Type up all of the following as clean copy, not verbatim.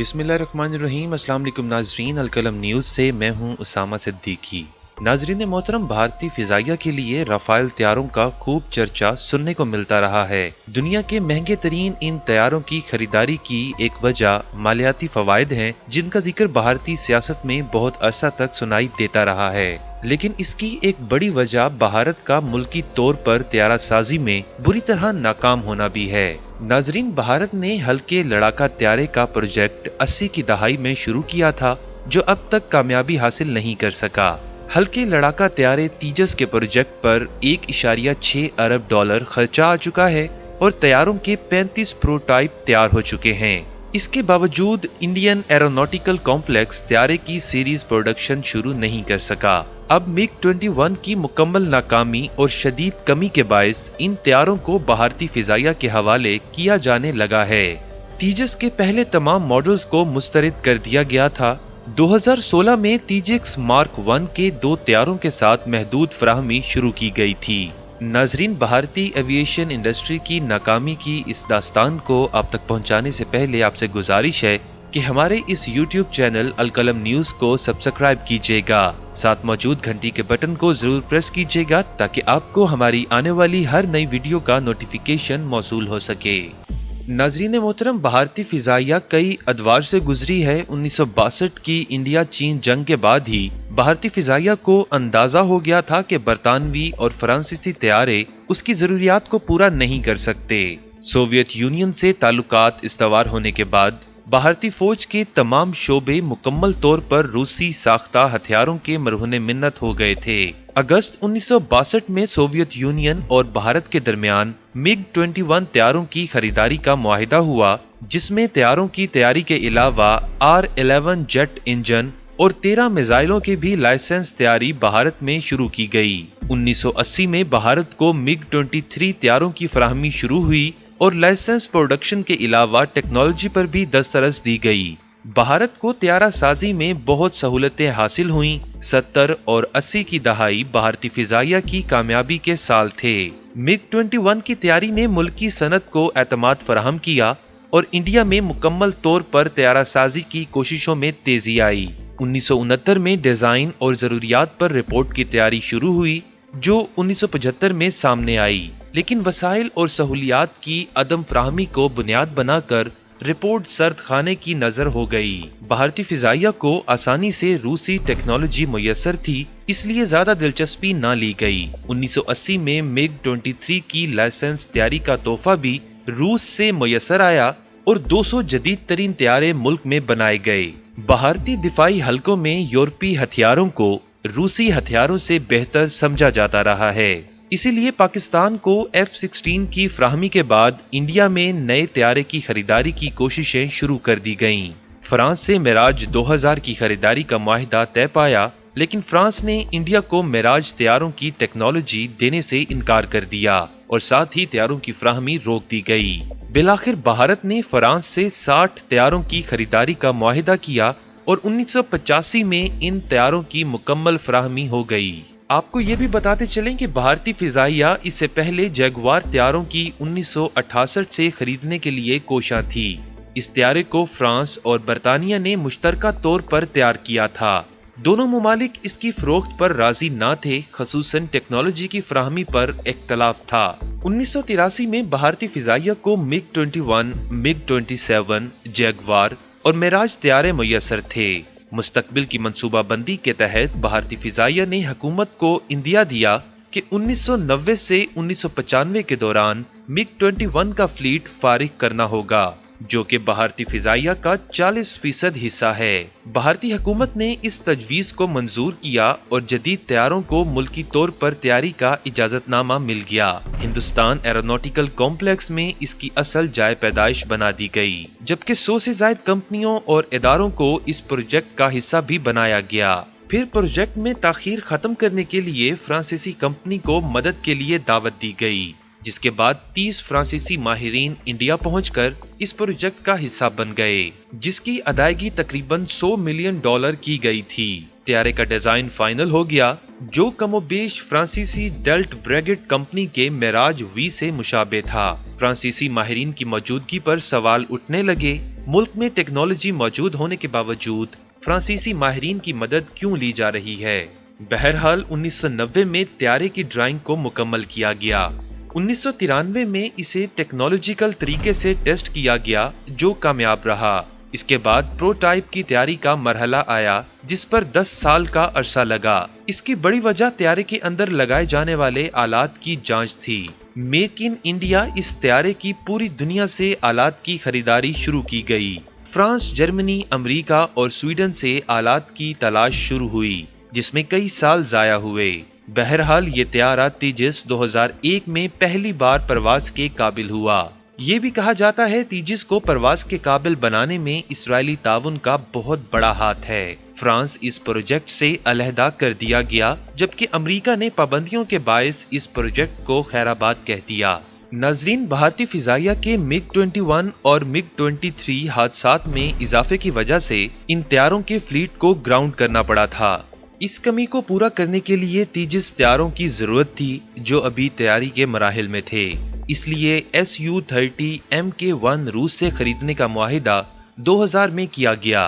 बिस्मिल्लाहिर्रहमानिर्रहीम। अस्सलाम वालेकुम नाजरीन, अलकलम न्यूज़ से मैं हूं उसामा सिद्दीकी। नाजरीन मोहतरम, भारतीय फिजाइया के लिए राफेल तैयारों का खूब चर्चा सुनने को मिलता रहा है। दुनिया के महंगे तरीन इन तैयारों की खरीदारी की एक वजह मालियाती फवायद हैं, जिनका जिक्र भारतीय सियासत में बहुत अरसा तक सुनाई देता रहा है। लेकिन इसकी एक बड़ी वजह भारत का मुल्की तौर पर तैयारा साजी में बुरी तरह नाकाम होना भी है। नाजरीन, भारत ने हल्के लड़ाका तैयारे का प्रोजेक्ट 80 की दहाई में शुरू किया था, जो अब तक कामयाबी हासिल नहीं कर सका। हल्के लड़ाका तैयारे तेजस के प्रोजेक्ट पर 1.6 अरब डॉलर खर्चा आ चुका है और तैयारों के 35 प्रोटोटाइप तैयार हो चुके हैं। इसके बावजूद इंडियन एरोनॉटिकल कॉम्प्लेक्स तैयारे की सीरीज प्रोडक्शन शुरू नहीं कर सका। अब MiG-21 की मुकम्मल नाकामी और शदीद कमी के बायस इन तैयारों को भारतीय फिजाइया के हवाले किया जाने लगा है। तेजस के पहले तमाम मॉडल्स को मुस्तरद कर दिया गया था। 2016 में तेजस मार्क 1 के 2 तैयारों के साथ महदूद फराहमी शुरू की गई थी। नाजरीन, भारतीय एविएशन इंडस्ट्री की नाकामी की इस दास्तान को आप तक पहुंचाने से पहले आपसे गुजारिश है कि हमारे इस YouTube चैनल अलकलम न्यूज़ को सब्सक्राइब कीजिएगा। साथ मौजूद घंटी के बटन को जरूर प्रेस कीजिएगा ताकि आपको हमारी आने वाली हर नई वीडियो का नोटिफिकेशन मौसूल हो सके। नाजरीन मोहतरम, भारतीय फिजाइया कई अदवार से गुजरी है। 1962 की इंडिया चीन जंग के बाद ही भारतीय फिजाइया को अंदाजा हो गया था कि बरतानवी और फ्रांसीसी तैयारे उसकी जरूरियात को पूरा नहीं कर सकते। सोवियत यूनियन से ताल्लुकात इस्तवार होने के बाद भारतीय फौज के तमाम शोबे मुकम्मल तौर पर रूसी साख्ता हथियारों के मरहून मिन्नत हो गए थे। अगस्त 1962 में सोवियत यूनियन और भारत के दरमियान MiG-21 तैयारों की खरीदारी का मुआहिदा हुआ, जिसमें तैयारों की तैयारी के अलावा R-11 जेट इंजन और 13 मिसाइलों की भी लाइसेंस तैयारी भारत में शुरू की गई। 1980 में भारत को MiG-23 तैयारों की फराहमी शुरू हुई और लाइसेंस प्रोडक्शन के अलावा टेक्नोलॉजी पर भी दस्तरस दी गई। भारत को तैयारा साजी में बहुत सहूलतें हासिल हुईं। 70 और 80 की दहाई भारतीय फिजाइया की कामयाबी के साल थे। MiG-21 की तैयारी ने मुल्की सनत को एतमाद फराहम किया और इंडिया में मुकम्मल तौर पर तैयारा साजी की कोशिशों में तेजी आई। 1969 में डिजाइन और जरूरियात पर रिपोर्ट की तैयारी शुरू हुई, जो 1975 में सामने आई। लेकिन वसाइल और सहूलियात की अदम फराहमी को बुनियाद बनाकर रिपोर्ट सर्द खाने की नजर हो गई। भारतीय फिजाइया को आसानी से रूसी टेक्नोलॉजी मुयस्सर थी, इसलिए ज्यादा दिलचस्पी न ली गई। 1980 में MiG-23 की लाइसेंस तैयारी का तोहफा भी रूस से मुयस्सर आया और 200 जदीद तरीन तैयारे मुल्क में बनाए गए। भारतीय दिफाई हलकों में यूरोपीय हथियारों को रूसी हथियारों से बेहतर समझा जाता रहा है। इसीलिए पाकिस्तान को F-16 की फराहमी के बाद इंडिया में नए तैयारे की खरीदारी की कोशिशें शुरू कर दी गईं। फ्रांस से मिराज 2000 की खरीदारी का मुआहिदा तय पाया, लेकिन फ्रांस ने इंडिया को मिराज तैयारों की टेक्नोलॉजी देने से इनकार कर दिया और साथ ही तैयारों की फराहमी रोक दी गई। बिलाखिर भारत ने फ्रांस से 60 तैयारों की खरीदारी का मुआहिदा किया और 1985 में इन तैयारों की मुकम्मल फराहमी हो गई। आपको ये भी बताते चलें कि भारतीय फिजाइया इससे पहले जगुआर तैयारों की 1968 से खरीदने के लिए कोशां थी। इस तैयारे को फ्रांस और बरतानिया ने मुश्तरका तौर पर तैयार किया था। दोनों मुमालिक इसकी फरोख्त पर राजी न थे, खसूसन टेक्नोलॉजी की फराहमी पर इख्तलाफ था। 1983 में भारतीय फिजाइया को MiG-21, MiG-27, जगुआर और मिराज तैयारे मुयस्सर थे। मुस्तकबिल की मंसूबाबंदी के तहत भारतीय फिजाइया ने हुकूमत को इंदिया दिया कि 1990 से 1995 के दौरान MiG-21 का फ्लीट फारिग करना होगा, जो कि भारतीय फिजाइया का 40% हिस्सा है। भारतीय हुकूमत ने इस तजवीज को मंजूर किया और जदीद तैयारों को मुल्की तौर पर तैयारी का इजाजतनामा मिल गया। हिंदुस्तान एरोनॉटिकल कॉम्प्लेक्स में इसकी असल जाए पैदाइश बना दी गई, जबकि 100 से ज्यादा कंपनियों और इदारों को इस प्रोजेक्ट का हिस्सा भी बनाया गया। फिर प्रोजेक्ट में ताखीर खत्म करने के लिए फ्रांसीसी कंपनी को मदद के लिए दावत दी गई, जिसके बाद 30 फ्रांसीसी माहिरीन इंडिया पहुंचकर इस प्रोजेक्ट का हिस्सा बन गए, जिसकी अदायगी तकरीबन $100 मिलियन की गई थी। तैयारे का डिजाइन फाइनल हो गया, जो कमोबेश फ्रांसीसी डेल्ट ब्रेगेट कंपनी के मिराज V से मुशाबे था। फ्रांसीसी माहिरीन की मौजूदगी पर सवाल उठने लगे मुल्क में टेक्नोलॉजी मौजूद होने के बावजूद फ्रांसीसी माहिरीन की मदद क्यों ली जा रही है? बहरहाल 1990 में त्यारे की ड्राइंग को मुकम्मल किया गया। 1993 में इसे टेक्नोलॉजिकल तरीके से टेस्ट किया गया, जो कामयाब रहा। इसके बाद प्रोटाइप की तैयारी का मरहला आया, जिस पर 10 साल का अरसा लगा। इसकी बड़ी वजह त्यारे के अंदर लगाए जाने वाले आलात की जांच थी। मेक इन इंडिया इस त्यारे की पूरी दुनिया से आलात की खरीदारी शुरू की गई। फ्रांस, जर्मनी, अमेरिका और स्वीडन से आलात की तलाश शुरू हुई, जिसमें कई साल जाया हुए। बहरहाल ये त्यारा तेजस 2001 में पहली बार परवाज के काबिल हुआ। ये भी कहा जाता है तेजस को परवाज के काबिल बनाने में इस्राएली ताउन का बहुत बड़ा हाथ है। फ्रांस इस प्रोजेक्ट से अलहदा कर दिया गया, जबकि अमेरिका ने पाबंदियों के बायस इस प्रोजेक्ट को खैराबाद कह दिया। नाजरीन, भारतीय फिजाइया के MiG-21 और MiG-23 हादसात में इजाफे की वजह से इन तैयारों के फ्लीट को ग्राउंड करना पड़ा था। इस कमी को पूरा करने के लिए तेजस तैयारों की जरूरत थी, जो अभी तैयारी के मराहिल में थे। इसलिए Su-30 Mk-1 रूस से खरीदने का मुआहिदा 2000 में किया गया।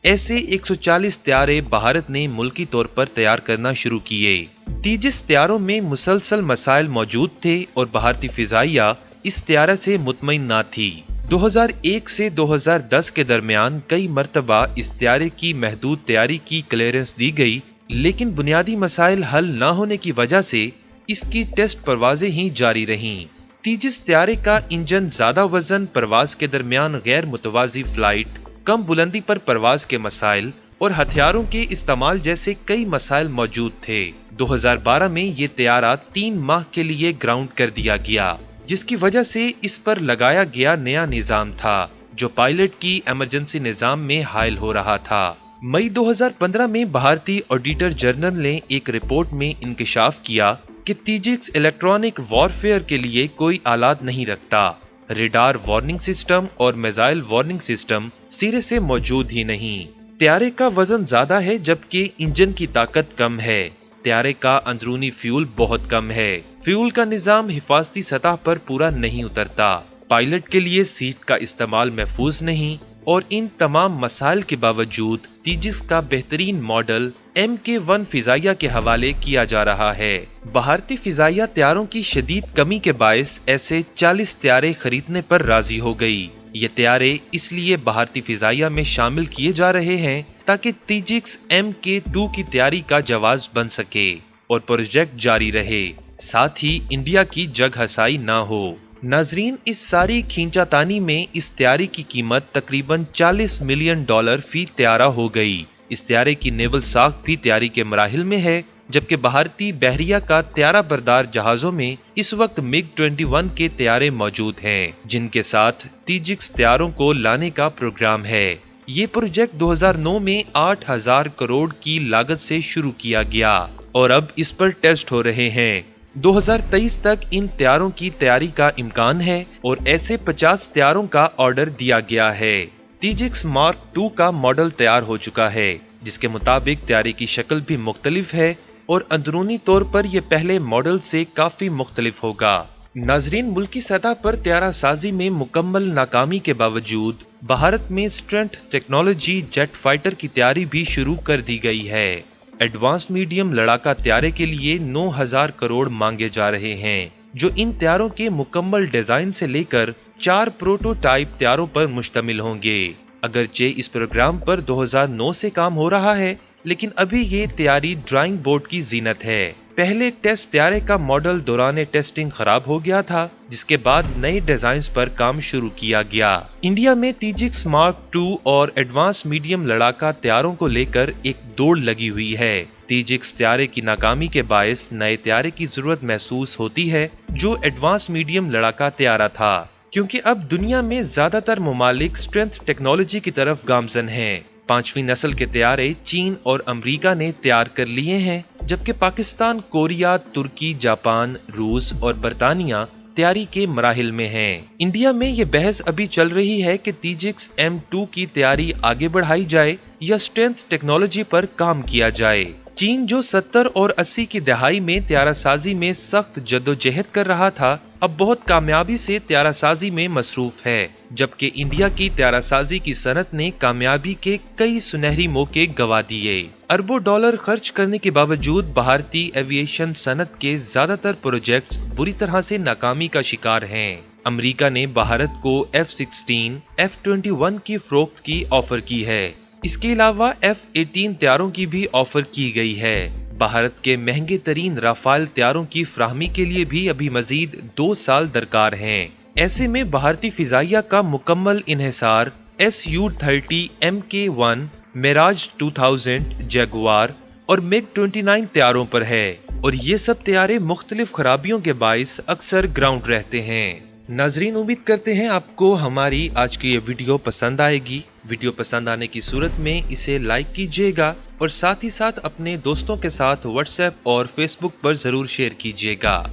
ऐसे 140 तैयारे भारत ने मुल्की तौर पर तैयार करना शुरू किए। तेजस तैयारों में मुसलसल मसाइल मौजूद थे और भारतीय फिजाइया इस तैयारे से मुतमईन ना थी। 2001 से 2010 के दरमियान कई मरतबा इस तैयारे की महदूद तैयारी की क्लियरेंस दी गई, लेकिन बुनियादी मसाइल हल न होने की वजह से इसकी टेस्ट परवाजें ही जारी रहीं। तेजस तैयारे का इंजन, ज्यादा वजन, परवाज के दरमियान गैर मुतवाजी फ्लाइट, कम बुलंदी पर परवाज के मसाइल और हथियारों के इस्तेमाल जैसे कई मसाइल मौजूद थे। 2012 में ये तैयारा 3 माह के लिए ग्राउंड कर दिया गया, जिसकी वजह से इस पर लगाया गया नया निजाम था, जो पायलट की इमरजेंसी निजाम में हायल हो रहा था। मई 2015 में भारतीय ऑडिटर जनरल ने एक रिपोर्ट में इंकशाफ किया कि तेजस इलेक्ट्रॉनिक वॉरफेयर के लिए कोई आलात नहीं रखता। रेडार वार्निंग सिस्टम और मिसाइल वार्निंग सिस्टम सिरे से मौजूद ही नहीं। तैयारे का वजन ज्यादा है, जबकि इंजन की ताकत कम है। तैयारे का अंदरूनी फ्यूल बहुत कम है। फ्यूल का निजाम हिफाजती सतह पर पूरा नहीं उतरता। पायलट के लिए सीट का इस्तेमाल महफूज नहीं। और इन तमाम मसाइल के बावजूद तेजस का बेहतरीन मॉडल Mk-1 फिजाइया के हवाले किया जा रहा है। भारतीय फिजाइया तैयारों की शदीद कमी के बायस ऐसे 40 तैयारे खरीदने पर राजी हो गई। ये तैयारे इसलिए भारतीय फिजाइया में शामिल किए जा रहे हैं ताकि तेजस Mk-2 की तैयारी का जवाब बन सके और प्रोजेक्ट जारी रहे, साथ ही इंडिया की जग हसाई ना हो। नाजरीन, इस सारी खींचातानी में इस तैयारी की कीमत तकरीबन $40 मिलियन फी तैयारा हो गई। इस तैयारे की नेवल साख भी तैयारी के मराहिल में है, जबकि भारतीय बहरिया का तैयारा बरदार जहाजों में इस वक्त MiG-21 के तैयारे मौजूद हैं, जिनके साथ तेजस तैयारों को लाने का प्रोग्राम है। ये प्रोजेक्ट 2009 में 8000 करोड़ की लागत से शुरू किया गया और अब इस पर टेस्ट हो रहे हैं। 2023 तक इन तैयारों की तैयारी का इम्कान है और ऐसे 50 तैयारों का ऑर्डर दिया गया है। तेजस मार्क 2 का मॉडल तैयार हो चुका है, जिसके मुताबिक तैयारी की शक्ल भी मुख्तलिफ है और अंदरूनी तौर पर यह पहले मॉडल से काफी मुख्तलिफ होगा। नाजरीन, मुल्की सतह पर तैयारा साजी में मुकम्मल नाकामी के बावजूद भारत में स्ट्रेंथ टेक्नोलॉजी जेट फाइटर की तैयारी भी शुरू कर दी गई है। एडवांस मीडियम लड़ाका तैयारे के लिए 9000 करोड़ मांगे जा रहे हैं, जो इन तैयारों के मुकम्मल डिजाइन से लेकर 4 प्रोटोटाइप तैयारों पर मुश्तमिल होंगे। अगरचे इस प्रोग्राम पर 2009 से काम हो रहा है, लेकिन अभी ये तैयारी ड्राइंग बोर्ड की जीनत है। पहले टेस्ट तैयारे का मॉडल दौरान टेस्टिंग खराब हो गया था, जिसके बाद नए डिजाइन पर काम शुरू किया गया। इंडिया में तेजस मार्क 2 और एडवांस मीडियम लड़ाका तैयारों को लेकर एक दौड़ लगी हुई है। तेजस तैयारे की नाकामी के बायस नए तैयारे की जरूरत महसूस होती है, जो एडवांस मीडियम लड़ाका तैयारा था, क्योंकि अब दुनिया में ज्यादातर ममालिक स्ट्रेंथ टेक्नोलॉजी की तरफ गामजन हैं। 5वीं नस्ल के तैयारे चीन और अमेरिका ने तैयार कर लिए हैं, जबकि पाकिस्तान, कोरिया, तुर्की, जापान, रूस और बरतानिया तैयारी के मराहिल में हैं। इंडिया में ये बहस अभी चल रही है कि तेजस M2 की तैयारी आगे बढ़ाई जाए या स्ट्रेंथ टेक्नोलॉजी पर काम किया जाए। चीन, जो 70 और 80 की दहाई में तैयारा साजी में सख्त जद्दोजहद कर रहा था, अब बहुत कामयाबी से त्यारा साजी में मसरूफ है, जबकि इंडिया की त्यारा साजी की सनत ने कामयाबी के कई सुनहरी मौके गंवा दिए। अरबों डॉलर खर्च करने के बावजूद भारतीय एविएशन सनत के ज्यादातर प्रोजेक्ट्स बुरी तरह से नाकामी का शिकार हैं। अमेरिका ने भारत को F-16, F-21 की फरोख्त की ऑफर की है। इसके अलावा F-18 तैयारों की भी ऑफर की गई है। भारत के महंगे तरीन राफेल तैयारों की फ्राहमी के लिए भी अभी मजीद 2 साल दरकार हैं। ऐसे में भारतीय फिजाइया का मुकम्मल इन्हिसार Su-30 Mk1, मिराज 2000, जगुआर और MiG-29 तैयारों पर है, और ये सब तैयारे मुख्तलिफ खराबियों के बाइस अक्सर ग्राउंड रहते हैं। नाजरीन, उम्मीद करते हैं आपको हमारी आज की ये वीडियो पसंद आएगी। वीडियो पसंद आने की सूरत में इसे लाइक कीजिएगा और साथ ही साथ अपने दोस्तों के साथ व्हाट्सएप और फेसबुक पर जरूर शेयर कीजिएगा।